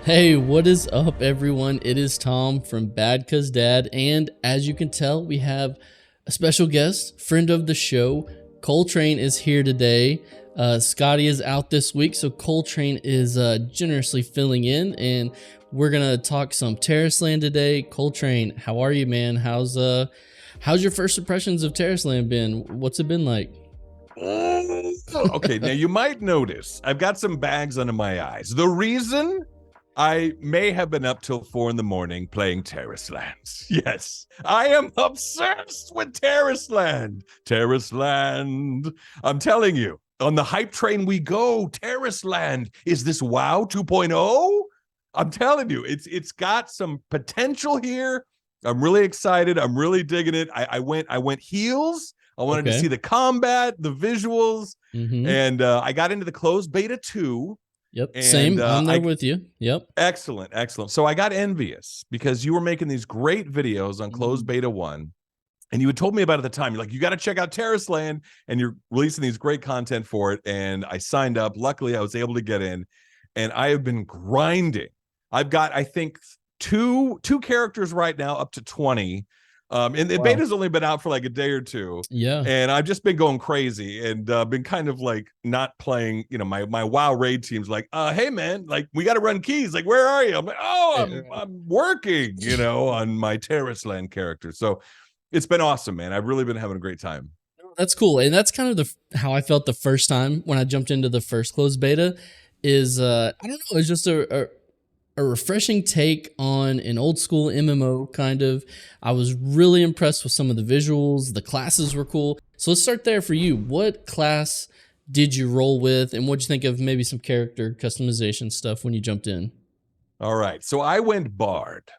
Hey, what is up, everyone? It is Tom from Bad Cuz Dad, and as you can tell, we have a special guest, friend of the show. Koltrane is here today. Scotty is out this week, so Koltrane is generously filling in, and we're gonna talk some Tarisland today. Koltrane, how are you, man? How's your first impressions of Tarisland been? What's it been like? Okay, now you might notice I've got some bags under my eyes. The reason I may have been up till 4 a.m. playing Tarisland. Yes, I am obsessed with Tarisland. Tarisland. I'm telling you, on the hype train we go. Tarisland. Is this WoW 2.0? I'm telling you, it's got some potential here. I'm really excited. I'm really digging it. I went heels. I wanted to see the combat, the visuals, and I got into the closed beta 2. Yep, and, same. I'm there with you. Yep. Excellent, excellent. So I got envious because you were making these great videos on closed beta 1, and you had told me about it at the time. You're like, you got to check out Tarisland, and you're releasing these great content for it. And I signed up. Luckily, I was able to get in, and I have been grinding. I've got, I think, two characters right now, up to 20. And the beta's only been out for like a day or two. Yeah. And I've just been going crazy and been kind of like not playing, my WoW raid team's like, hey man, like we got to run keys. Like, where are you? I'm like, I'm working, on my Tarisland character. So it's been awesome, man. I've really been having a great time. That's cool. And that's kind of how I felt the first time when I jumped into the first closed beta is, I don't know, it's just a refreshing take on an old school MMO kind of. I was really impressed with some of the visuals. The classes were cool. So let's start there for you. What class did you roll with, and what'd you think of maybe some character customization stuff when you jumped in? All right. So I went Bard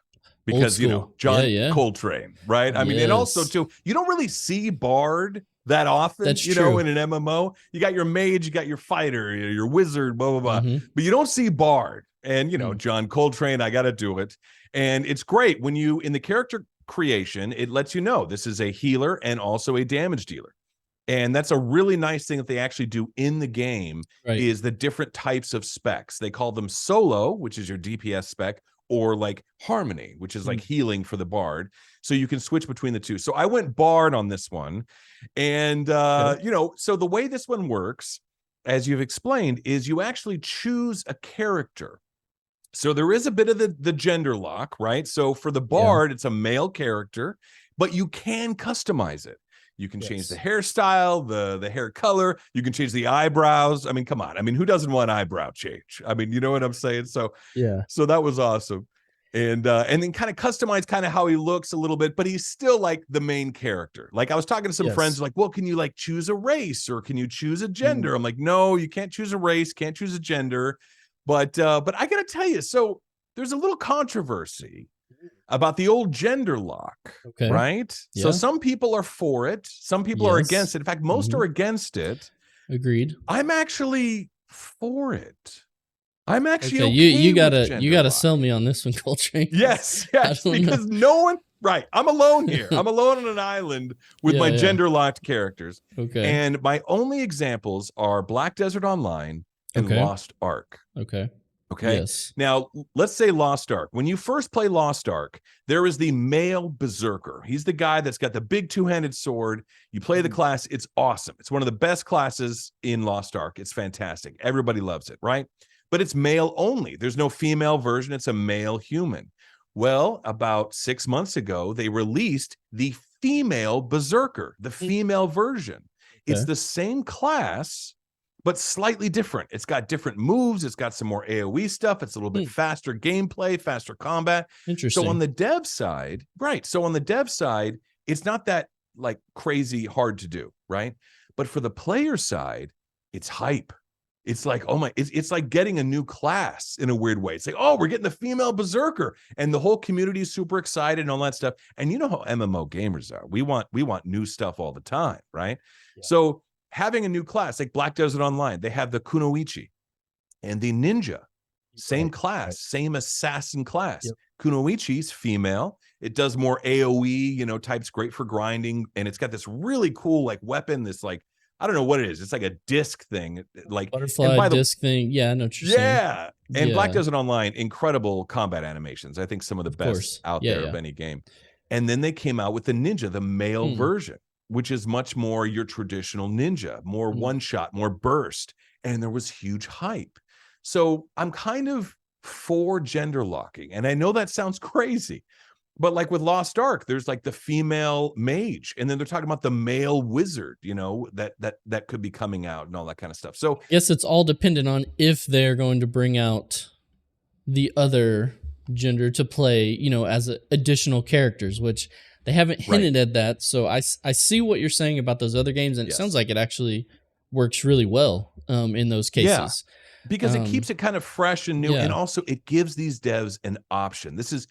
because, John Koltrane, right? I mean, and also too, you don't really see Bard that often. That's true. In an MMO. You got your mage, you got your fighter, your wizard, blah, blah, blah. But you don't see Bard. And, John Koltrane, I got to do it. And it's great when in the character creation, it lets you know this is a healer and also a damage dealer. And that's a really nice thing that they actually do in the game is the different types of specs. They call them solo, which is your DPS spec, or like harmony, which is like healing for the bard. So you can switch between the two. So I went bard on this one. And, so the way this one works, as you've explained, is you actually choose a character. So there is a bit of the gender lock, right? So for the bard, it's a male character, but you can customize it. You can change the hairstyle, the hair color. You can change the eyebrows. I mean, come on. I mean, who doesn't want eyebrow change? I mean, you know what I'm saying? So so that was awesome. And then kind of customize kind of how he looks a little bit, but he's still like the main character. Like I was talking to some friends like, well, can you like choose a race or can you choose a gender? I'm like, no, you can't choose a race, can't choose a gender. But I got to tell you, so there's a little controversy about the old gender lock, right? Yeah. So some people are for it. Some people are against it. In fact, most are against it. Agreed. I'm actually for it. I'm actually okay. You gotta sell me on this one, Koltrane. Yes, because no one. Right, I'm alone here. I'm alone on an island with my gender locked characters. Okay, and my only examples are Black Desert Online and Lost Ark. Okay. Yes. Now, let's say Lost Ark. When you first play Lost Ark, there is the male berserker. He's the guy that's got the big two-handed sword. You play the class. It's awesome. It's one of the best classes in Lost Ark. It's fantastic. Everybody loves it, right? But it's male only. There's no female version. It's a male human. Well, about 6 months ago, they released the female berserker, the female version. It's the same class, but slightly different. It's got different moves. It's got some more AoE stuff. It's a little bit faster gameplay, faster combat. Interesting. So on the dev side, So on the dev side, it's not that like crazy hard to do, right? But for the player side, it's hype. It's like, oh my, it's like getting a new class in a weird way. It's like, oh, we're getting the female berserker, and the whole community is super excited and all that stuff. And you know how MMO gamers are. We want new stuff all the time, right? Yeah. So having a new class like Black Desert Online, they have the Kunoichi and the Ninja, same class, same assassin class. Kunoichi's female. It does more AoE, types, great for grinding, and it's got this really cool like weapon, this like I don't know what it is. It's like a disc thing, like butterfly disc thing. Yeah, I know what you're saying. And Black Desert Online, incredible combat animations. I think some of the best out there of any game. And then they came out with the Ninja, the male version, which is much more your traditional Ninja, more one shot, more burst. And there was huge hype. So I'm kind of for gender locking. And I know that sounds crazy, but like with Lost Ark, there's like the female mage, and then they're talking about the male wizard, you know, that could be coming out and all that kind of stuff. So I guess it's all dependent on if they're going to bring out the other gender to play, you know, as additional characters, which they haven't hinted at that. So I see what you're saying about those other games, and it sounds like it actually works really well in those cases. Yeah. Because it keeps it kind of fresh and new, and also it gives these devs an option. This is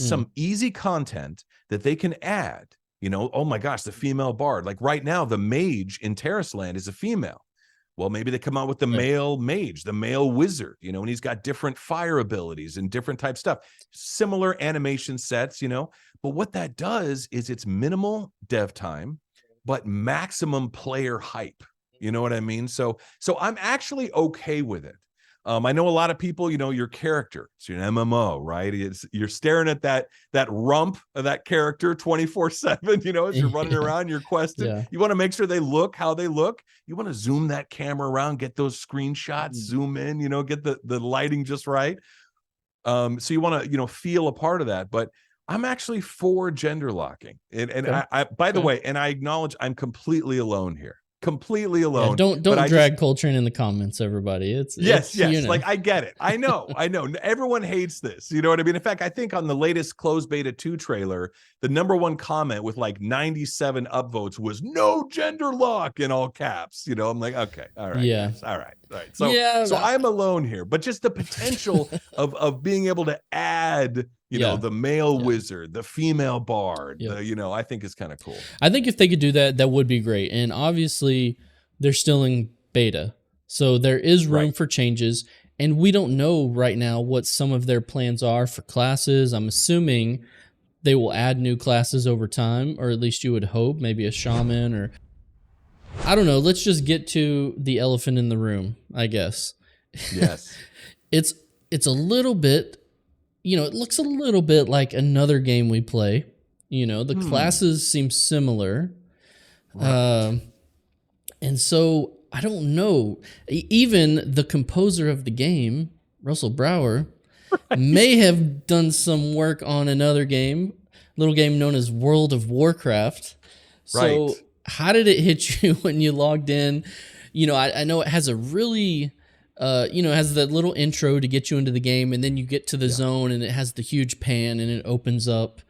some easy content that they can add. You know, oh my gosh, the female bard. Like right now, the mage in Tarisland is a female. Well, maybe they come out with the male mage, the male wizard, you know, and he's got different fire abilities and different type stuff. Similar animation sets, you know. But what that does is it's minimal dev time, but maximum player hype. You know what I mean? So I'm actually okay with it. I know a lot of people, you know, your character, it's an MMO, right? You're staring at that rump of that character 24/7, you know, as you're running around, you're questing. You want to make sure they look how they look. You want to zoom that camera around, get those screenshots, zoom in, you know, get the lighting just right. So you want to, you know, feel a part of that. But I'm actually for gender locking. And I by the way, and I acknowledge I'm completely alone here. Completely alone. Don't drag Koltrane in the comments, everybody. It's yes. You know. Like I get it. I know. Everyone hates this. You know what I mean? In fact, I think on the latest Closed Beta 2 trailer, the #1 comment with like 97 upvotes was "no gender lock" in all caps. You know, I'm like, okay, all right, guys, all right. So I'm alone here, but just the potential of being able to add, you know, the male wizard, the female bard, you know, I think is kind of cool. I think if they could do that, that would be great. And obviously they're still in beta, so there is room for changes. And we don't know right now what some of their plans are for classes. I'm assuming they will add new classes over time, or at least you would hope, maybe a shaman, or I don't know. Let's just get to the elephant in the room, I guess. Yes. It's a little bit, you know, it looks a little bit like another game we play. You know, the classes seem similar. Right. And so I don't know. Even the composer of the game, Russell Brower, may have done some work on another game, little game known as World of Warcraft. So how did it hit you when you logged in? You know, I know it has a really, you know, it has that little intro to get you into the game, and then you get to the zone, and it has the huge pan, and it opens up.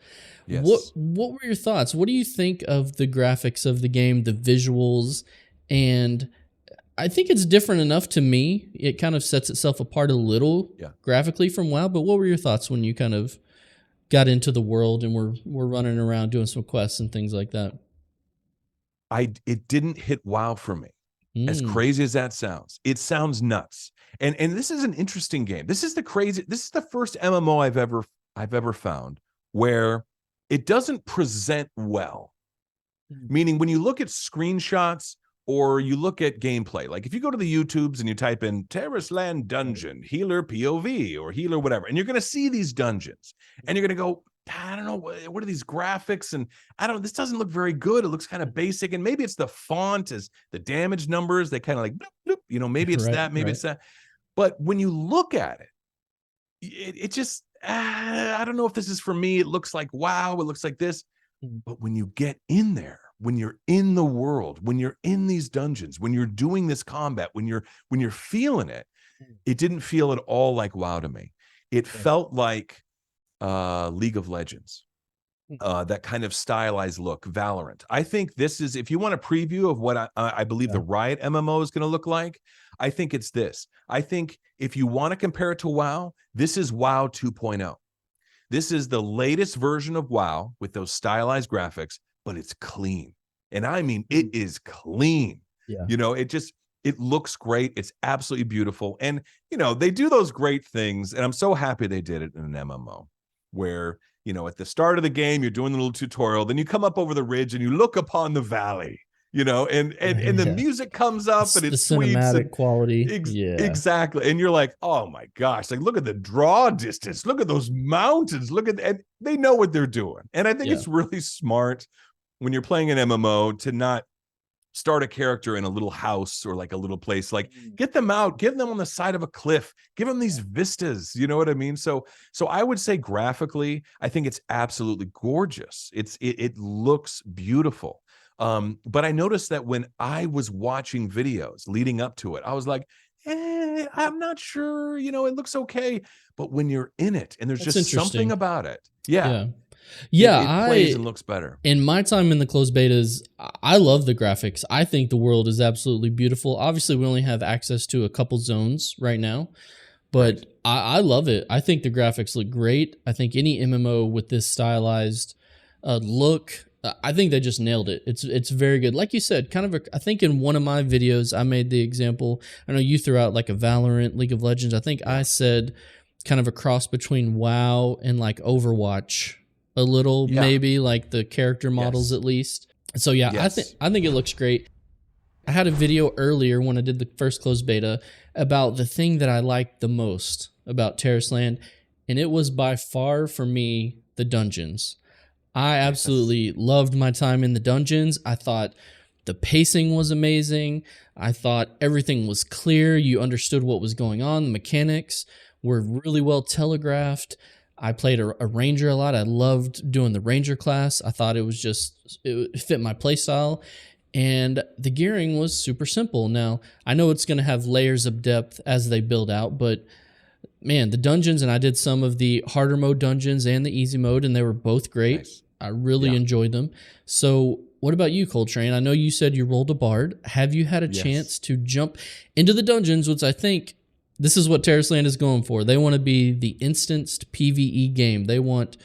Yes. What were your thoughts? What do you think of the graphics of the game, the visuals? And I think it's different enough to me. It kind of sets itself apart a little graphically from WoW. But what were your thoughts when you kind of got into the world and we're running around doing some quests and things like that? It didn't hit WoW for me. As crazy as that sounds, it sounds nuts. And this is an interesting game. This is the first MMO I've ever found where it doesn't present well. Meaning when you look at screenshots or you look at gameplay, like if you go to the YouTubes and you type in Tarisland Dungeon, healer POV or healer whatever, and you're going to see these dungeons and you're going to go, I don't know, what are these graphics? And this doesn't look very good. It looks kind of basic. And maybe it's the font, is the damage numbers. They kind of like, bloop, bloop, you know, maybe it's that, maybe it's that. But when you look at it, it just, I don't know if this is for me. It looks like, wow, it looks like this. But when you get in there, when you're in the world, when you're in these dungeons, when you're doing this combat, when you're feeling it, it didn't feel at all like WoW to me. It felt like League of Legends, that kind of stylized look, Valorant. I think this is, if you want a preview of what I believe the Riot MMO is going to look like, I think it's this. I think if you want to compare it to WoW, this is WoW 2.0. This is the latest version of WoW with those stylized graphics, but it's clean. And I mean, it is clean. Yeah. You know, it looks great. It's absolutely beautiful. And, you know, they do those great things. And I'm so happy they did it in an MMO where, you know, at the start of the game, you're doing the little tutorial, then you come up over the ridge and you look upon the valley and the music comes up and it the sweeps cinematic quality. Exactly. And you're like, oh my gosh, like look at the draw distance, look at those mountains, and they know what they're doing. And I think it's really smart when you're playing an MMO to not start a character in a little house or like a little place. Like get them out, give them on the side of a cliff, give them these vistas, you know what I mean? So I would say graphically, I think it's absolutely gorgeous. It looks beautiful. But I noticed that when I was watching videos leading up to it, I was like, I'm not sure, it looks okay. But when you're in it and there's just something about it. It plays and looks better. In my time in the closed betas, I love the graphics. I think the world is absolutely beautiful. Obviously, we only have access to a couple zones right now, but I love it. I think the graphics look great. I think any MMO with this stylized look, I think they just nailed it. It's very good. Like you said, I think in one of my videos, I made the example. I know you threw out like a Valorant, League of Legends. I think I said kind of a cross between WoW and like Overwatch. A little, maybe like the character models at least. So I think it looks great. I had a video earlier when I did the first closed beta about the thing that I liked the most about Tarisland, and it was by far for me the dungeons. I absolutely loved my time in the dungeons. I thought the pacing was amazing. I thought everything was clear. You understood what was going on. The mechanics were really well telegraphed. I played a ranger a lot. I loved doing the ranger class. I thought it fit my playstyle, and the gearing was super simple. Now, I know it's going to have layers of depth as they build out, but man, the dungeons, and I did some of the harder mode dungeons and the easy mode, and they were both great. Nice. I really enjoyed them. So what about you, Koltrane? I know you said you rolled a bard. Have you had a chance to jump into the dungeons, which I think this is what Tarisland is going for. They want to be the instanced PvE game. They want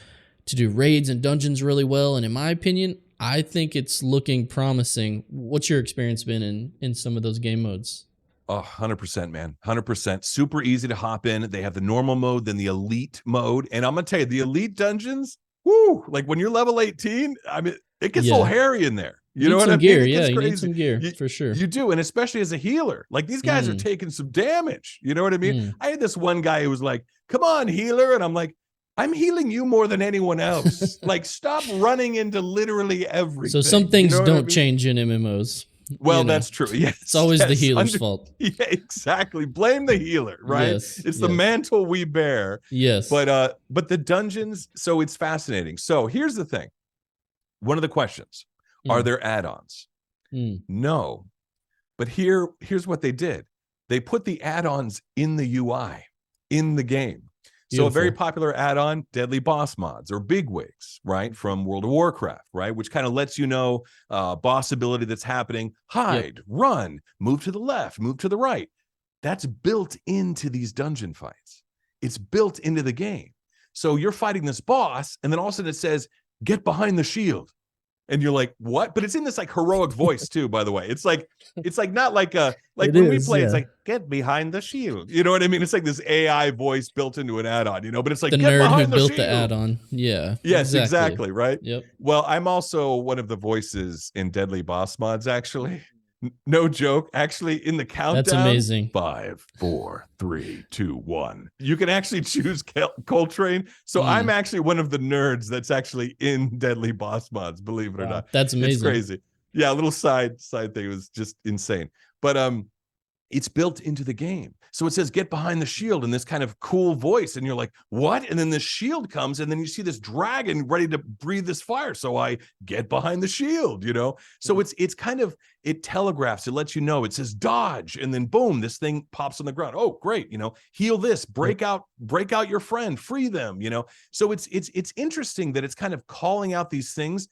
to do raids and dungeons really well. And in my opinion, I think it's looking promising. What's your experience been in some of those game modes? 100%, man. 100%. Super easy to hop in. They have the normal mode, then the elite mode. And I'm going to tell you, the elite dungeons, woo, like when you're level 18, I mean, it gets a little hairy in there. You know what I mean? Gear, you need some gear, for sure. You do, and especially as a healer. Like, these guys are taking some damage. You know what I mean? I had this one guy who was like, come on, healer. And I'm like, I'm healing you more than anyone else. Like, stop running into literally everything. So some things don't change in MMOs. Well, that's true. Yes. It's always the healer's fault. Yeah, exactly. Blame the healer, right? It's the mantle we bear. Yes. But the dungeons, so it's fascinating. So here's the thing. One of the questions. Are there add-ons? No. But here's what they did. They put the add-ons in the UI, in the game. Beautiful. So a very popular add-on, Deadly Boss Mods or Bigwigs, right? From World of Warcraft, right? Which kind of lets you know boss ability that's happening. Hide, run, move to the left, move to the right. That's built into these dungeon fights. It's built into the game. So you're fighting this boss, and then all of a sudden it says, get behind the shield. And you're like, what? But it's in this like heroic voice too, by the way. It's like not like when we play, it's like, get behind the shield. You know what I mean? It's like this AI voice built into an add-on, but it's like the get nerd behind who the built shield. The add-on. Yeah. Yes, exactly. Right. Yep. Well, I'm also one of the voices in Deadly Boss Mods, actually. No joke. Actually, in the countdown, that's amazing. 5, 4, 3, 2, 1. You can actually choose Koltrane. So I'm actually one of the nerds that's actually in Deadly Boss Mods. Believe it or not, that's amazing. It's crazy. Yeah, a little side thing. It was just insane. But it's built into the game. So it says, get behind the shield in this kind of cool voice. And you're like, what? And then the shield comes, and then you see this dragon ready to breathe this fire. So I get behind the shield, So it's kind of, it telegraphs, it lets you know, it says dodge. And then boom, this thing pops on the ground. Oh, great. Heal this, break out your friend, free them, So it's interesting that it's kind of calling out these things.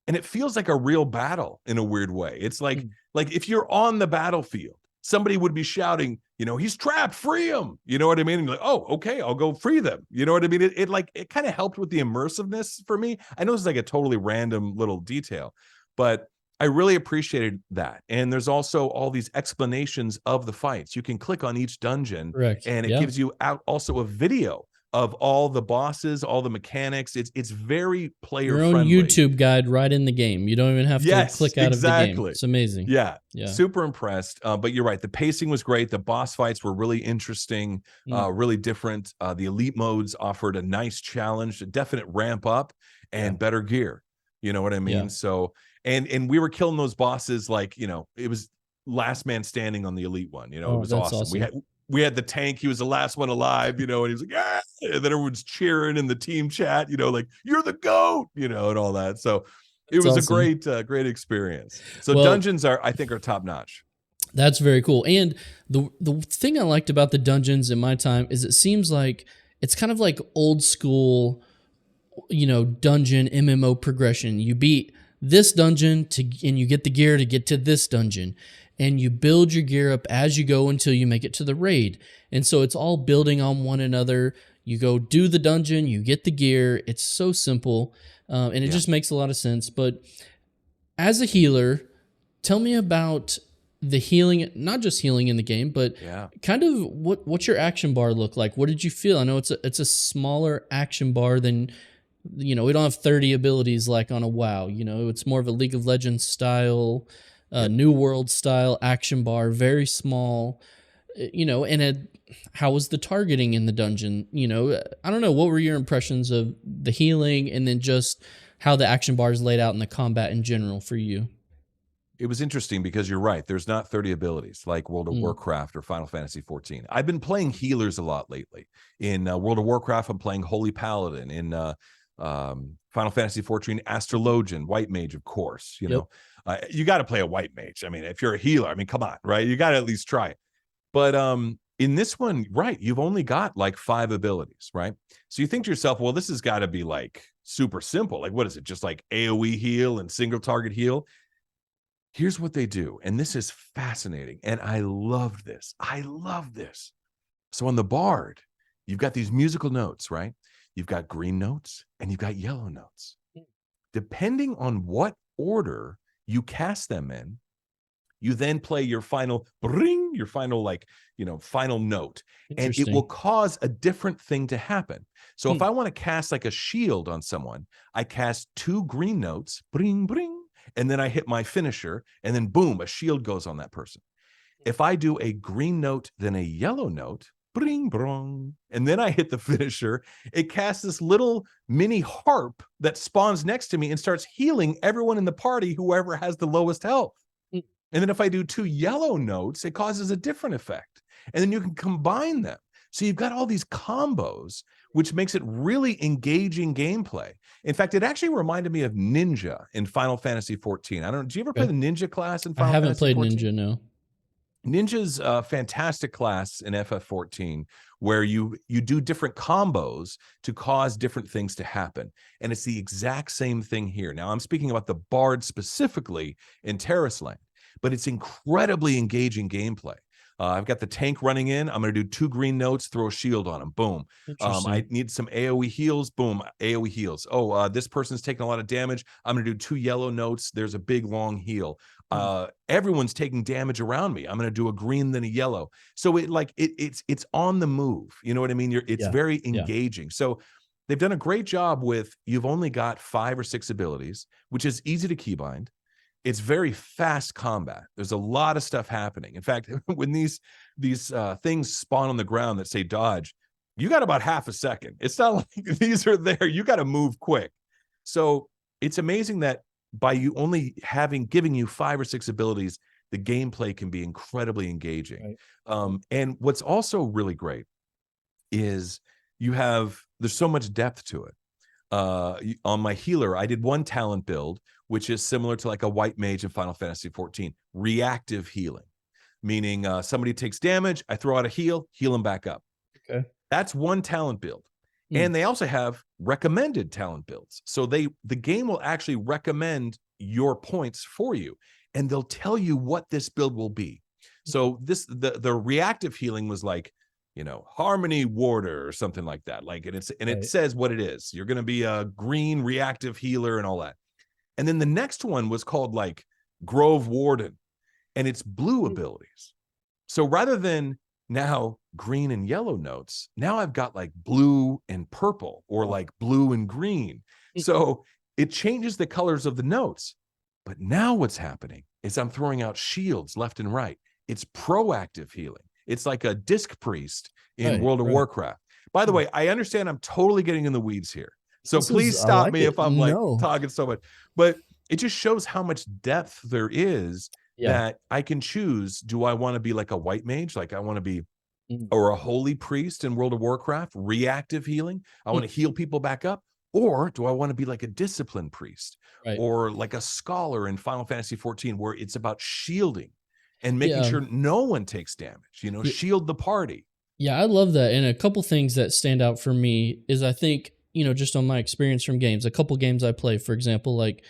And it feels like a real battle in a weird way. It's like if you're on the battlefield, somebody would be shouting, he's trapped, free him. You know what I mean? And you're like, oh, okay, I'll go free them. You know what I mean? It kind of helped with the immersiveness for me. I know it's like a totally random little detail, but I really appreciated that. And there's also all these explanations of the fights. You can click on each dungeon, and it gives you out also a video of all the bosses, all the mechanics. It's very player Your own friendly. YouTube guide right in the game. You don't even have to click out of the game. It's amazing. Yeah. Super impressed. But you're right. The pacing was great. The boss fights were really interesting, really different. The elite modes offered a nice challenge, a definite ramp up, and better gear. You know what I mean? So, and we were killing those bosses like, it was last man standing on the elite one. It was awesome. We had the tank. He was the last one alive, and he was like, yeah. And then everyone's cheering in the team chat, like, you're the GOAT, and all that. So it was awesome. A great experience. So dungeons I think are top notch. That's very cool. And the thing I liked about the dungeons in my time is it seems like it's kind of like old school, dungeon MMO progression. You beat this dungeon and you get the gear to get to this dungeon. And you build your gear up as you go until you make it to the raid. And so it's all building on one another. You go do the dungeon, you get the gear. It's so simple, and it just makes a lot of sense. But as a healer, tell me about the healing, not just healing in the game, but kind of what's your action bar look like? What did you feel? I know it's a smaller action bar than, we don't have 30 abilities like on a WoW. It's more of a League of Legends style, New World style action bar, very small, and how was the targeting in the dungeon? I don't know. What were your impressions of the healing and then just how the action bar is laid out in the combat in general for you? It was interesting because you're right. There's not 30 abilities like World of Warcraft or Final Fantasy 14. I've been playing healers a lot lately. In World of Warcraft, I'm playing Holy Paladin. In Final Fantasy 14, Astrologian, White Mage, of course. You got to play a White Mage. I mean, if you're a healer, come on, right? You got to at least try it. But in this one, right, you've only got like 5 abilities, right? So you think to yourself, well, this has got to be like super simple. Like, what is it? Just like AoE heal and single target heal? Here's what they do. And this is fascinating. And I love this. So on the Bard, you've got these musical notes, right? You've got green notes and you've got yellow notes. Depending on what order you cast them in, you then play your final ring, your final final note, and it will cause a different thing to happen. So if I want to cast like a shield on someone, I cast 2 green notes, bring, bring, and then I hit my finisher, and then boom, a shield goes on that person. If I do a green note, then a yellow note, bring, brong, and then I hit the finisher, it casts this little mini harp that spawns next to me and starts healing everyone in the party, whoever has the lowest health. And then if I do 2 yellow notes, it causes a different effect. And then you can combine them. So you've got all these combos, which makes it really engaging gameplay. In fact, it actually reminded me of Ninja in Final Fantasy 14. I don't know. Did you ever play the Ninja class in Final Fantasy 14? I haven't played Ninja, no. Ninja's a fantastic class in FF14 where you do different combos to cause different things to happen. And it's the exact same thing here. Now, I'm speaking about the Bard specifically in Tarisland, but it's incredibly engaging gameplay. I've got the tank running in. I'm going to do 2 green notes, throw a shield on him. Boom. I need some AoE heals. Boom. AoE heals. Oh, this person's taking a lot of damage. I'm going to do 2 yellow notes. There's a big, long heal. Everyone's taking damage around me. I'm going to do a green, then a yellow. So it's on the move. You know what I mean? It's very engaging. So they've done a great job with, you've only got 5 or 6 abilities, which is easy to keybind. It's very fast combat. There's a lot of stuff happening. In fact, when these things spawn on the ground that say dodge, you got about half a second. It's not like these are there. You got to move quick. So it's amazing that by you only giving you 5 or 6 abilities, the gameplay can be incredibly engaging. Right. And what's also really great is there's so much depth to it. On my healer, I did 1 talent build, which is similar to like a White Mage in Final Fantasy 14, reactive healing, meaning somebody takes damage, I throw out a heal them back up. Okay. That's 1 talent build. And they also have recommended talent builds. So the game will actually recommend your points for you, and they'll tell you what this build will be. So the reactive healing was like, Harmony Warder or something like that. It says what it is. You're going to be a green reactive healer and all that. And then the next one was called like Grove Warden, and it's blue abilities. So rather than now green and yellow notes. Now I've got like blue and purple, or like blue and green. So it changes the colors of the notes. But now what's happening is I'm throwing out shields left and right. It's proactive healing. It's like a disc priest in World of Warcraft. By the way, I understand I'm totally getting in the weeds here. So please stop me if I'm like talking so much. But it just shows how much depth there is that I can choose. Do I want to be like a white mage? Like I want to be, or a holy priest in World of Warcraft, reactive healing. I want to heal people back up. Or do I want to be like a disciplined priest, or like a scholar in Final Fantasy 14, where it's about shielding and making sure no one takes damage, you know, shield the party. Yeah, I love that. And a couple things that stand out for me is, I think, you know, just on my experience from games, a couple games I play, for example, like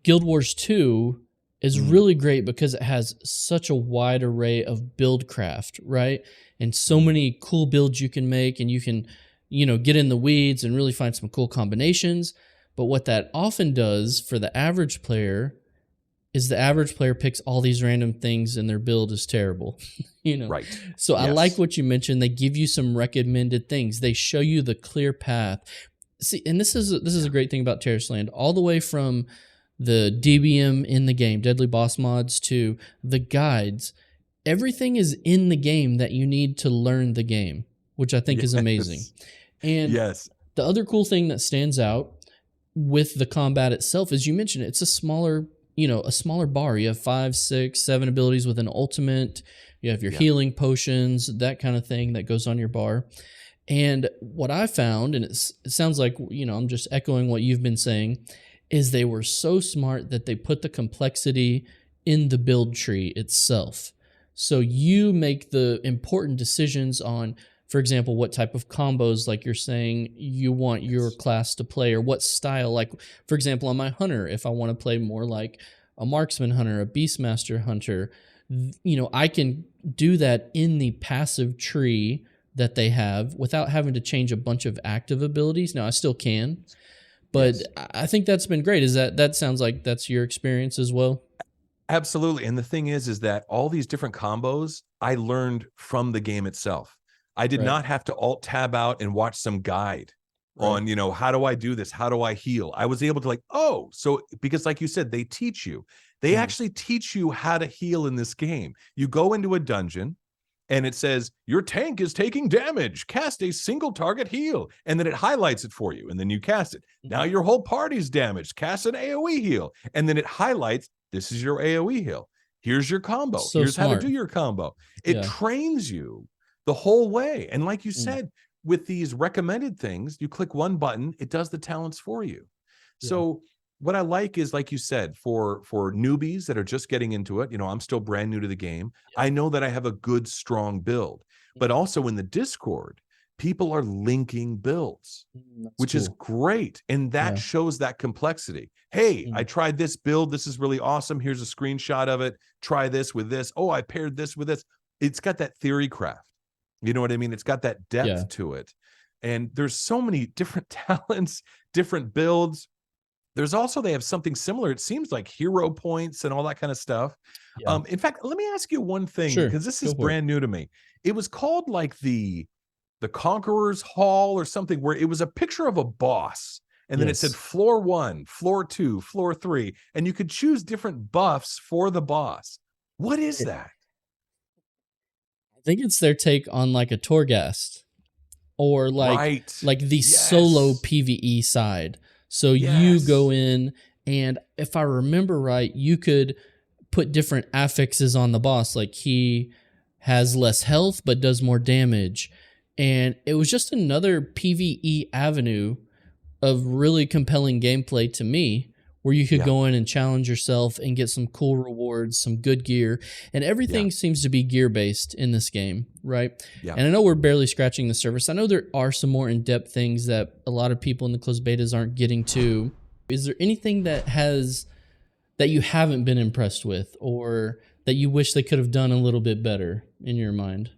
Guild Wars 2 is really great because it has such a wide array of build craft, right? And so many cool builds you can make, and you can, you know, get in the weeds and really find some cool combinations. But what that often does for the average player is the average player picks all these random things and their build is terrible, you know? Right. So I like what you mentioned. They give you some recommended things. They show you the clear path. See, and this is a great thing about Tarisland, all the way from the DBM in the game, Deadly Boss Mods, to the guides. Everything is in the game that you need to learn the game, which I think is amazing. And the other cool thing that stands out with the combat itself is, you mentioned it's a smaller, you know, a smaller bar. You have 5, 6, 7 abilities with an ultimate. You have your healing potions, that kind of thing that goes on your bar. And what I found, and it sounds like, you know, I'm just echoing what you've been saying, is they were so smart that they put the complexity in the build tree itself. So you make the important decisions on, for example, what type of combos, like you're saying, you want your class to play, or what style. Like, for example, on my hunter, if I want to play more like a marksman hunter, a beastmaster hunter, you know, I can do that in the passive tree that they have without having to change a bunch of active abilities. Now, I still can, but I think that's been great. Is that sounds like that's your experience as well? Absolutely. And the thing is that all these different combos I learned from the game itself. I did not have to alt tab out and watch some guide on, you know, how do I do this? How do I heal? I was able to like, oh, so because like you said, they teach you. They actually teach you how to heal in this game. You go into a dungeon and it says, your tank is taking damage. Cast a single target heal. And then it highlights it for you. And then you cast it. Now your whole party's damaged. Cast an AoE heal. And then it highlights, this is your AoE heal. Here's your combo. So Here's smart. how to do your combo. It trains you the whole way. And like you said, with these recommended things, you click one button, it does the talents for you. So what I like is, like you said, for newbies that are just getting into it, you know, I'm still brand new to the game. I know that I have a good, strong build, but also in the Discord, people are linking builds, which is great. And that shows that complexity. Hey, I tried this build. This is really awesome. Here's a screenshot of it. Try this with this. Oh, I paired this with this. It's got that theory craft. You know what I mean? It's got that depth to it. And there's so many different talents, different builds. There's also, they have something similar. It seems like hero points and all that kind of stuff. In fact, let me ask you one thing, because this is brand new to me. It was called like the Conqueror's Hall or something, where it was a picture of a boss. And then it said floor 1, floor 2, floor 3. And you could choose different buffs for the boss. What is that? I think it's their take on like a Torghast, or like the solo PvE side. So you go in, and if I remember right, you could put different affixes on the boss. Like, he has less health but does more damage. And it was just another PvE avenue of really compelling gameplay to me, where you could go in and challenge yourself and get some cool rewards, some good gear. And everything seems to be gear-based in this game, right? And I know we're barely scratching the surface. I know there are some more in-depth things that a lot of people in the closed betas aren't getting to. Is there anything that you haven't been impressed with, or that you wish they could have done a little bit better in your mind?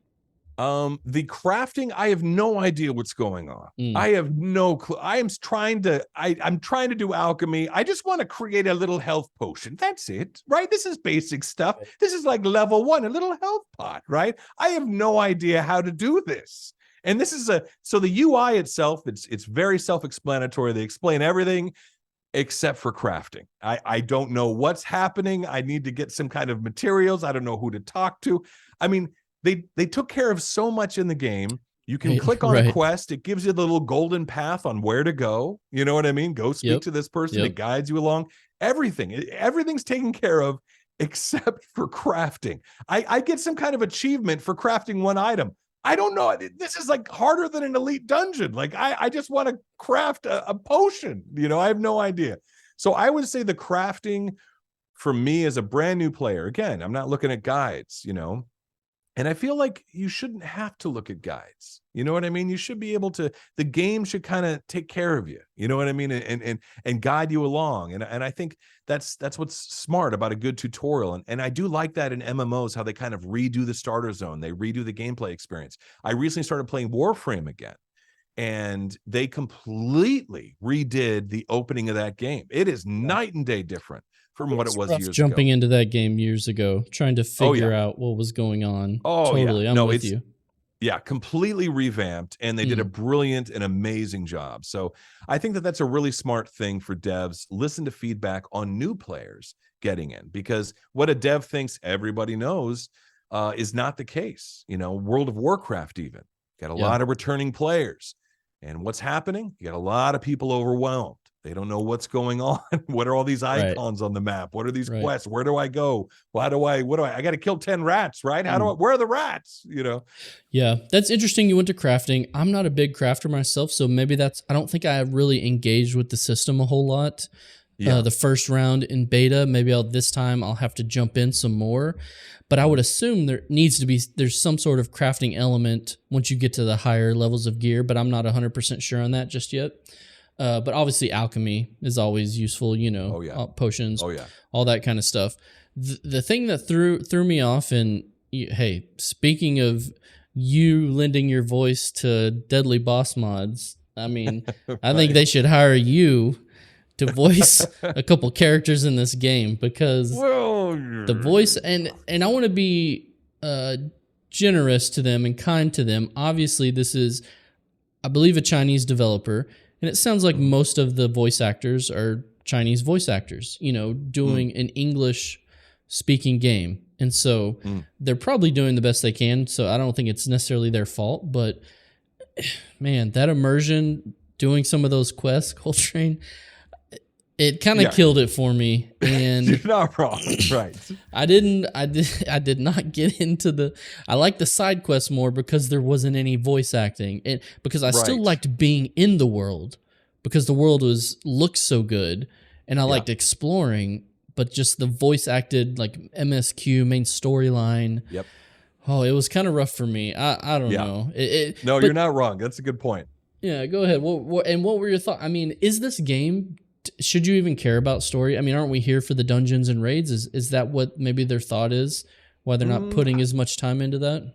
The crafting, I have no idea what's going on. I have no clue. I'm trying to do alchemy. I just want to create a little health potion. That's it, right? This is basic stuff. This is like level 1, a little health pot, right? I have no idea how to do this. And this is so the UI itself, it's very self-explanatory. They explain everything except for crafting. I don't know what's happening. I need to get some kind of materials. I don't know who to talk to. I mean, they took care of so much in the game. You can click on a quest. It gives you the little golden path on where to go. You know what I mean? Go speak to this person. It guides you along. Everything's taken care of except for crafting. I get some kind of achievement for crafting one item. I don't know. This is like harder than an elite dungeon. Like I just want to craft a potion. You know, I have no idea. So I would say the crafting for me as a brand new player, again, I'm not looking at guides, you know, and I feel like you shouldn't have to look at guides. You know what I mean? You should be able to, the game should kind of take care of you. You know what I mean? And guide you along. And I think that's what's smart about a good tutorial. And I do like that in MMOs, how they kind of redo the starter zone. They redo the gameplay experience. I recently started playing Warframe again, and they completely redid the opening of that game. It is night and day different from what it was years ago. Jumping into that game years ago, trying to figure out what was going on. Totally, I'm with you. Yeah, completely revamped, and they did a brilliant and amazing job. So I think that that's a really smart thing for devs. Listen to feedback on new players getting in, because what a dev thinks everybody knows is not the case. You know, World of Warcraft even got a lot of returning players. And what's happening? You got a lot of people overwhelmed. They don't know what's going on. What are all these icons on the map? What are these quests? Where do I go? I got to kill 10 rats, right? Where are the rats? You know? Yeah, that's interesting. You went to crafting. I'm not a big crafter myself, so maybe I don't think I have really engaged with the system a whole lot. The first round in beta, maybe this time I'll have to jump in some more. But I would assume there's some sort of crafting element once you get to the higher levels of gear, but I'm not 100% sure on that just yet. But obviously alchemy is always useful, you know, potions, all that kind of stuff. The thing that threw me off, and hey, speaking of you lending your voice to Deadly Boss mods, I mean, I think they should hire you to voice a couple characters in this game, because the voice, and I want to be generous to them and kind to them. Obviously, this is, I believe, a Chinese developer, and it sounds like most of the voice actors are Chinese voice actors, you know, doing an English-speaking game. And so they're probably doing the best they can, so I don't think it's necessarily their fault. But, man, that immersion, doing some of those quests, Koltrane, it kind of killed it for me. And you're not wrong, right? I did not get into I like the side quests more because there wasn't any voice acting, and because I still liked being in the world, because the world looked so good, and I liked exploring. But just the voice acted, like MSQ main storyline. Yep. Oh, it was kind of rough for me. I don't know. But you're not wrong. That's a good point. Yeah, go ahead. What were your thoughts? I mean, is this game, should you even care about story? I mean, aren't we here for the dungeons and raids? Is that what maybe their thought is? Why they're not putting as much time into that?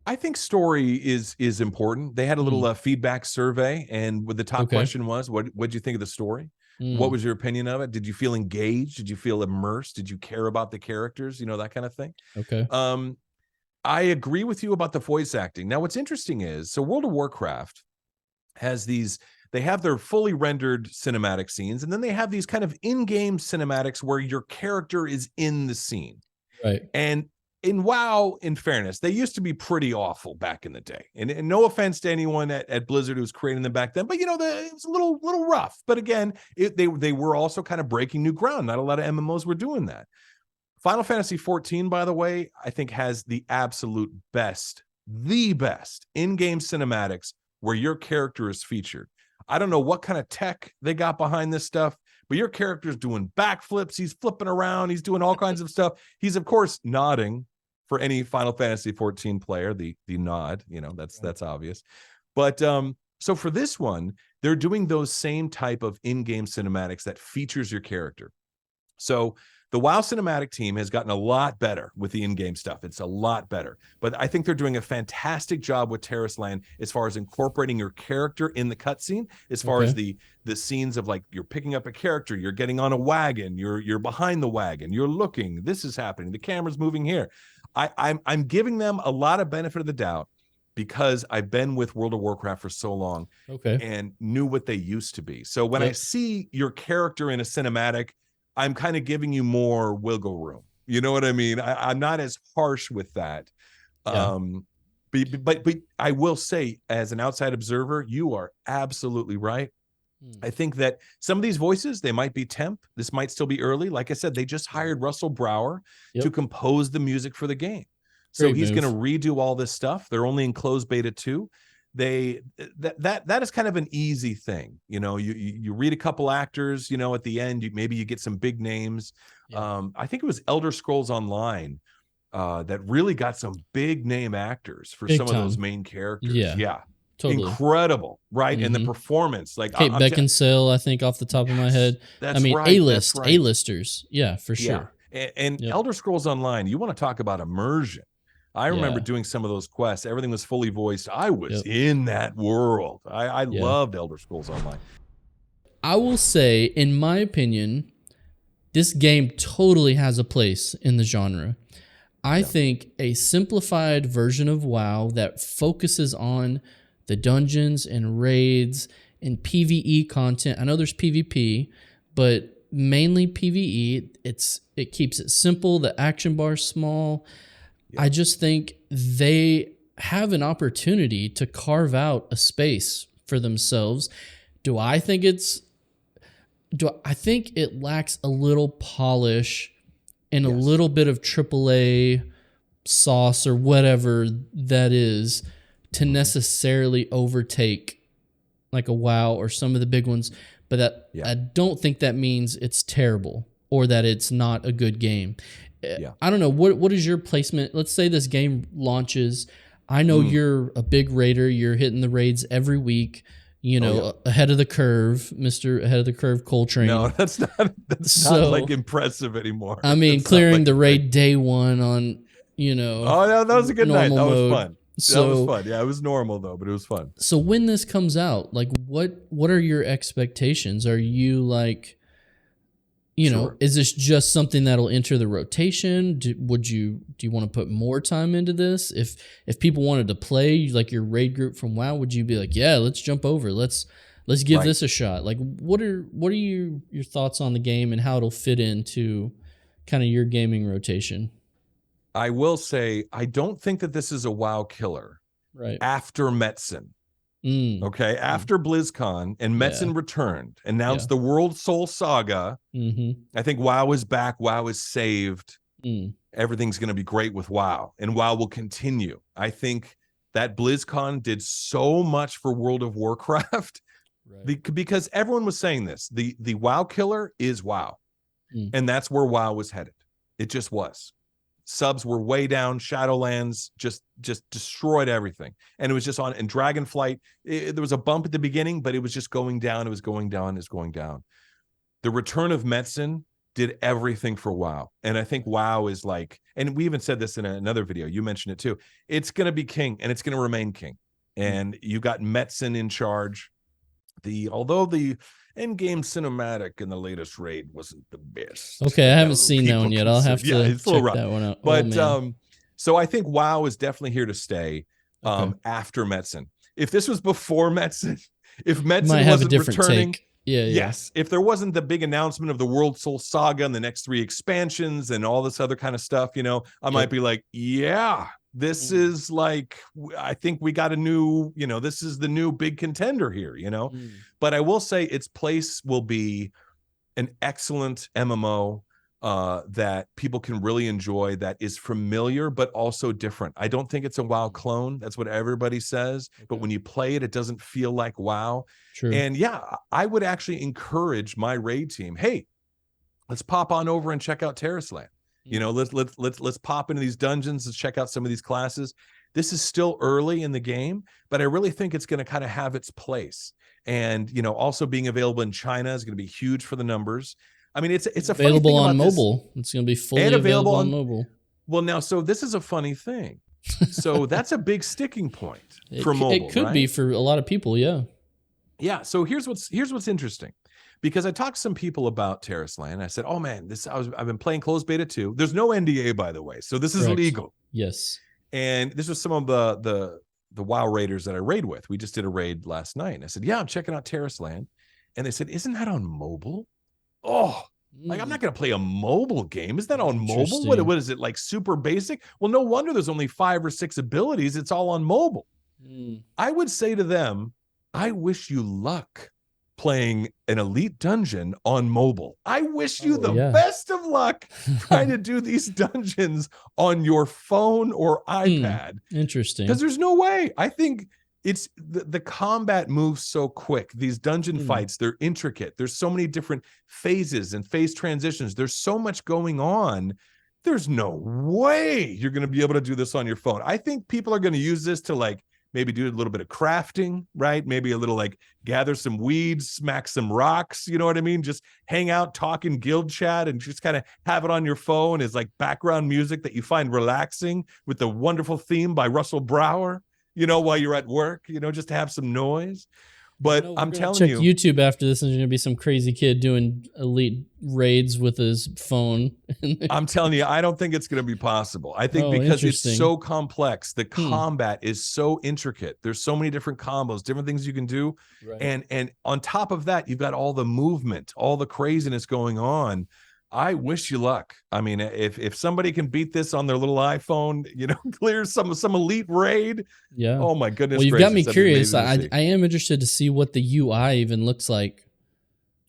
I think story is important. They had a little feedback survey, and the top question was, what'd you think of the story? What was your opinion of it? Did you feel engaged? Did you feel immersed? Did you care about the characters? You know, that kind of thing. Okay. I agree with you about the voice acting. Now, what's interesting is, so World of Warcraft has they have their fully rendered cinematic scenes, and then they have these kind of in-game cinematics where your character is in the scene. Right. And in WoW, in fairness, they used to be pretty awful back in the day. And no offense to anyone at Blizzard who was creating them back then, but you know, it was a little rough. But again, they were also kind of breaking new ground. Not a lot of MMOs were doing that. Final Fantasy 14, by the way, I think has the absolute best, in-game cinematics where your character is featured. I don't know what kind of tech they got behind this stuff, but your character's doing backflips. He's flipping around. He's doing all kinds of stuff. He's, of course, nodding. For any Final Fantasy 14 player, the nod, you know, that's obvious. But so for this one, they're doing those same type of in-game cinematics that features your character. So The WoW cinematic team has gotten a lot better with the in-game stuff. It's a lot better. But I think they're doing a fantastic job with Tarisland as far as incorporating your character in the cutscene, as far as the scenes of like you're picking up a character, you're getting on a wagon, you're behind the wagon, you're looking, this is happening, the camera's moving here. I'm giving them a lot of benefit of the doubt because I've been with World of Warcraft for so long and knew what they used to be. So when I see your character in a cinematic, I'm kind of giving you more wiggle room. You know what I mean? I'm not as harsh with that. But I will say, as an outside observer, you are absolutely right. I think that some of these voices, they might be temp. This might still be early. Like I said, they just hired Russell Brower to compose the music for the game. So he's going to redo all this stuff. They're only in closed beta 2. That is kind of an easy thing. You know, you read a couple actors, you know, at the end, maybe you get some big names. I think it was Elder Scrolls Online that really got some big name actors for some of those main characters. Yeah. Totally. Incredible, right? And the performance, like Kate Beckinsale, I think off the top of my head. That's right. A-listers, for sure. And Elder Scrolls Online, you want to talk about immersion. I remember doing some of those quests. Everything was fully voiced. I was in that world. I loved Elder Scrolls Online. I will say, in my opinion, this game totally has a place in the genre. I think a simplified version of WoW that focuses on the dungeons and raids and PvE content. I know there's PvP, but mainly PvE. It keeps it simple. The action bar's small. I just think they have an opportunity to carve out a space for themselves. I think it lacks a little polish and a little bit of AAA sauce or whatever that is to necessarily overtake like a WoW or some of the big ones. But I don't think that means it's terrible or that it's not a good game. I don't know. What is your placement? Let's say this game launches. I know you're a big raider. You're hitting the raids every week. You know, ahead of the curve, Mr. Ahead of the Curve Koltrane. No, that's not like impressive anymore. I mean, clearing the raid day one on, you know. Oh, no, that was a good night. That was fun. So, that was fun. Yeah, it was normal though, but it was fun. So when this comes out, like what are your expectations? Are you like, you know, is this just something that'll enter the rotation? Do you want to put more time into this? If people wanted to play like your raid group from WoW, would you be like, yeah, let's jump over. Let's give this a shot. Like what are your thoughts on the game and how it'll fit into kind of your gaming rotation? I will say I don't think that this is a WoW killer. Right. After Metzen. Okay, after BlizzCon and Metzen returned, announced the World Soul Saga. I think WoW is back. WoW is saved. Everything's going to be great with WoW, and WoW will continue. I think that BlizzCon did so much for World of Warcraft because everyone was saying this. The WoW killer is WoW, and that's where WoW was headed. It just was. Subs were way down. Shadowlands just destroyed everything, and it was just on. And Dragonflight, there was a bump at the beginning, but it was just going down. It was going down. It was going down. The return of Metzen did everything for WoW, and I think WoW is like. And we even said this in another video. You mentioned it too. It's going to be king, and it's going to remain king. And you got Metzen in charge. Although the end-game cinematic in the latest raid wasn't the best. Okay, I haven't seen that one yet. I'll have to check that one out. But so I think WoW is definitely here to stay after Metzen. If this was before Metzen, if Metzen wasn't returning, yes, if there wasn't the big announcement of the World Soul Saga and the next 3 expansions and all this other kind of stuff, you know, I might be like, this is like, I think we got a new, you know, this is the new big contender here, you know. But I will say its place will be an excellent MMO that people can really enjoy, that is familiar but also different. I don't think it's a WoW clone. That's what everybody says. But when you play it, it doesn't feel like WoW. And I would actually encourage my raid team, hey, let's pop on over and check out Tarisland. You know, let's pop into these dungeons. Let's check out some of these classes. This is still early in the game, but I really think it's going to kind of have its place. And, you know, also being available in China is going to be huge for the numbers. I mean, it's a available funny thing on about mobile. It's going to be fully available on mobile. Well, now, so this is a funny thing. So that's a big sticking point for mobile. It could be for a lot of people. Yeah. Yeah. So here's what's interesting, because I talked to some people about Tarisland. I said, "Oh man, I've been playing closed beta 2. There's no NDA, by the way, so this is legal." Yes. And this was some of the WoW raiders that I raid with. We just did a raid last night, and I said, "Yeah, I'm checking out Tarisland," and they said, "Isn't that on mobile?" Oh. Like, I'm not going to play a mobile game. Is that on mobile? What is it, like super basic? Well, no wonder there's only 5 or 6 abilities. It's all on mobile. I would say to them, I wish you luck playing an elite dungeon on mobile. I wish you the best of luck trying to do these dungeons on your phone or iPad. Interesting. Because there's no way. I think it's the combat moves so quick. These dungeon fights, they're intricate. There's so many different phases and phase transitions. There's so much going on. There's no way you're going to be able to do this on your phone. I think people are going to use this to like maybe do a little bit of crafting, right? Maybe a little like gather some weeds, smack some rocks. You know what I mean? Just hang out, talk in guild chat, and just kind of have it on your phone as like background music that you find relaxing with the wonderful theme by Russell Brower. You know, while you're at work, you know, just to have some noise. But I'm telling you, check YouTube after this, and there's going to be some crazy kid doing elite raids with his phone. I'm telling you, I don't think it's going to be possible. I think because it's so complex, the combat is so intricate. There's so many different combos, different things you can do. Right. And on top of that, you've got all the movement, all the craziness going on. I wish you luck. I mean, if somebody can beat this on their little iPhone, you know, clear some elite raid. Yeah. Oh my goodness. Well, you've got me curious. I am interested to see what the UI even looks like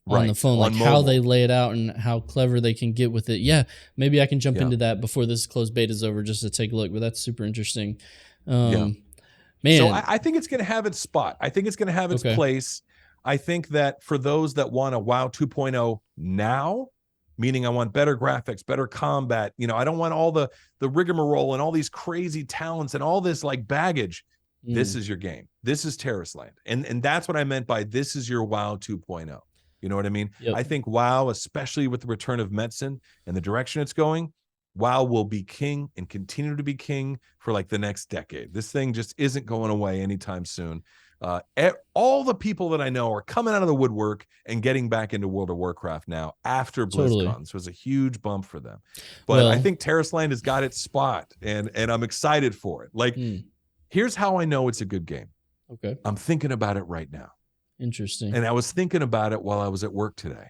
on the phone, like how they lay it out and how clever they can get with it. Yeah, maybe I can jump into that before this closed beta is over just to take a look. But that's super interesting. Man, so I think it's going to have its spot. I think it's going to have its place. I think that for those that want a WoW 2.0 now, meaning I want better graphics, better combat. You know, I don't want all the rigmarole and all these crazy talents and all this like baggage. This is your game. This is Tarisland. And that's what I meant by this is your WoW 2.0. You know what I mean? Yep. I think WoW, especially with the return of Metzen and the direction it's going, WoW will be king and continue to be king for like the next decade. This thing just isn't going away anytime soon. All the people that I know are coming out of the woodwork and getting back into World of Warcraft now after BlizzCon. This was a huge bump for them. But I think Tarisland has got its spot, and I'm excited for it. Like, here's how I know it's a good game. Okay. I'm thinking about it right now. Interesting. And I was thinking about it while I was at work today.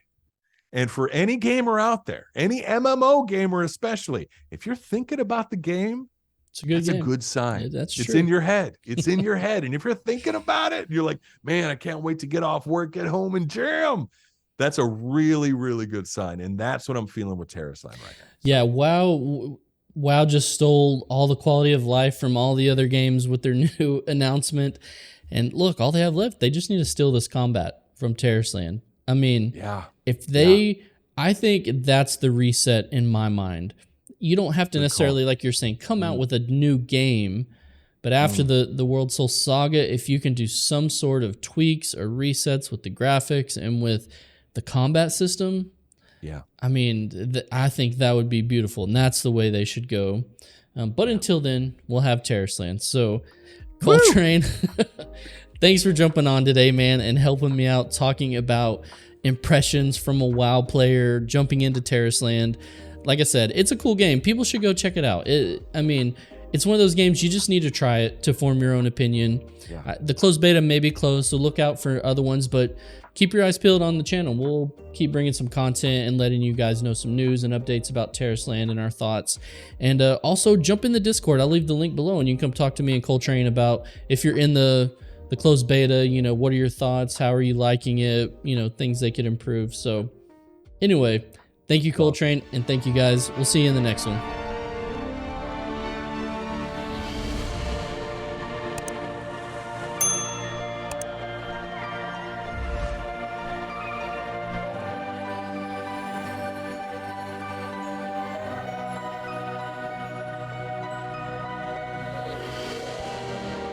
And for any gamer out there, any MMO gamer especially, if you're thinking about the game, it's a good sign. Yeah, that's true. It's in your head. It's in your head. And if you're thinking about it, you're like, man, I can't wait to get off work, get home and jam. That's a really, really good sign. And that's what I'm feeling with Tarisland right now. Yeah, WoW just stole all the quality of life from all the other games with their new announcement. And look, all they have left, they just need to steal this combat from Tarisland. I mean, if they, I think that's the reset in my mind. You don't have to necessarily, like you're saying, come out with a new game, but after the World Soul Saga, if you can do some sort of tweaks or resets with the graphics and with the combat system, I mean, I think that would be beautiful, and that's the way they should go. But until then, we'll have Tarisland. So, Koltrane, thanks for jumping on today, man, and helping me out talking about impressions from a WoW player jumping into Tarisland. Like I said, it's a cool game. People should go check it out. I mean, it's one of those games you just need to try it to form your own opinion. The closed beta may be closed, so look out for other ones, but keep your eyes peeled on the channel. We'll keep bringing some content and letting you guys know some news and updates about Tarisland and our thoughts. And also jump in the Discord. I'll leave the link below, and you can come talk to me and Koltrane about if you're in the closed beta, you know, what are your thoughts? How are you liking it? You know, things they could improve. So anyway, thank you, Koltrane, and thank you guys. We'll see you in the next one.